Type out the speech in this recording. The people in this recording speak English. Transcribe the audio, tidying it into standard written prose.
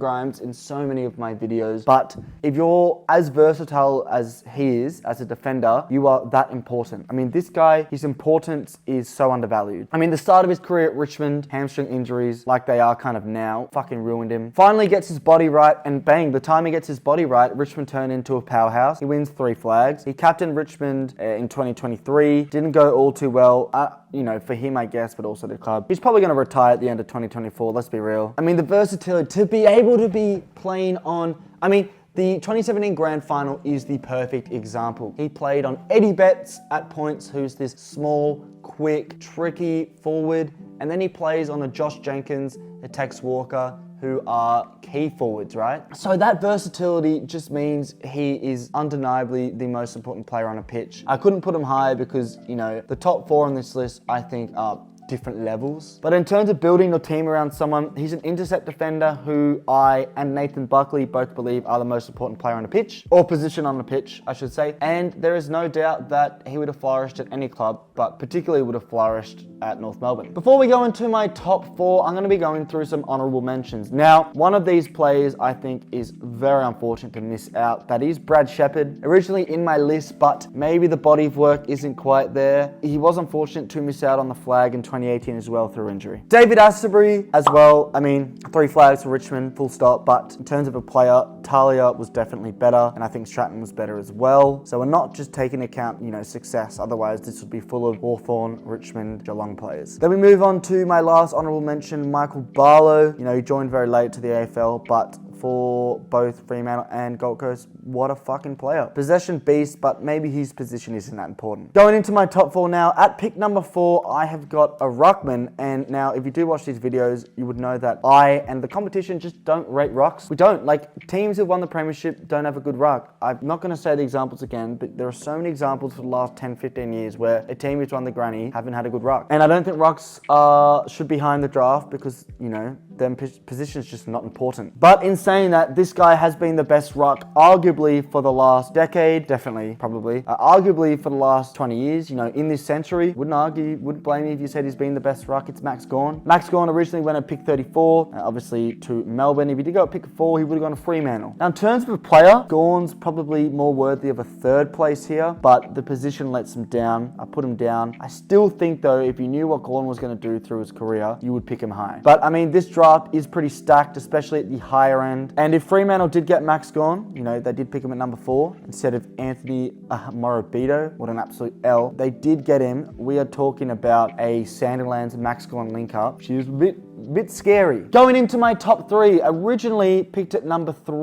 Grimes in so many of my videos, but if you're as versatile as he is as a defender, you are that important. I mean, this guy, his importance is so undervalued. I mean, the start of his career at Richmond, hamstring injuries, like they are kind of now, fucking ruined him. Finally gets his body right, and bang, the time he gets his body right, Richmond turned into a powerhouse. He wins 3 flags. He captained Richmond in 2023. Didn't go all too well. You know, for him, I guess, but also the club. He's probably going to retire at the end of 2024, let's be real. I mean, the versatility, to be able to be playing on, I mean, the 2017 Grand Final is the perfect example. He played on Eddie Betts at points, who's this small, quick, tricky forward, and then he plays on a Josh Jenkins, a Tex Walker, who are key forwards, right? So that versatility just means he is undeniably the most important player on a pitch. I couldn't put him higher because, you know, the top 4 on this list, I think, are different levels. But in terms of building your team around someone, he's an intercept defender who I and Nathan Buckley both believe are the most important player on the pitch, or position on the pitch, I should say. And there is no doubt that he would have flourished at any club, but particularly would have flourished at North Melbourne. Before we go into my top 4, I'm going to be going through some honourable mentions. Now, one of these players I think is very unfortunate to miss out. That is Brad Shepherd. Originally in my list, but maybe the body of work isn't quite there. He was unfortunate to miss out on the flag in 2018 as well through injury. David Asbury as well. I mean, 3 flags for Richmond, full stop. But in terms of a player, Talia was definitely better, and I think Stratton was better as well. So we're not just taking account, you know, success. Otherwise, this would be full of Hawthorn, Richmond, Geelong players. Then we move on to my last honourable mention, Michael Barlow. You know, he joined very late to the AFL, but for both Fremantle and Gold Coast, what a fucking player. Possession beast, but maybe his position isn't that important. Going into my top 4 now, at pick number 4, I have got a ruckman, and now if you do watch these videos, you would know that I and the competition just don't rate rucks. We don't. Like, teams who won the premiership don't have a good ruck. I'm not going to say the examples again, but there are so many examples for the last 10, 15 years where a team who's won the granny haven't had a good ruck. And I don't think rucks should be high in the draft because, you know, their position is just not important. But in saying that, this guy has been the best ruck, arguably for the last decade, definitely, probably, arguably for the last 20 years, you know, in this century. Wouldn't blame me if you said he's been the best ruck. It's Max Gawn. Max Gawn originally went at pick 34, obviously to Melbourne. If he did go at pick 4, he would have gone to Fremantle. Now, in terms of a player, Gawn's probably more worthy of a 3rd place here, but the position lets him down. I put him down. I still think, though, if you knew what Gawn was going to do through his career, you would pick him high. But, I mean, this draft is pretty stacked, especially at the higher end. And if Fremantle did get Max Gawn, you know, they did pick him at number 4 instead of Anthony Morabito. What an absolute L. They did get him. We are talking about a Sandilands Max Gawn link up. She was a bit scary. Going into my top 3, originally picked at number 3.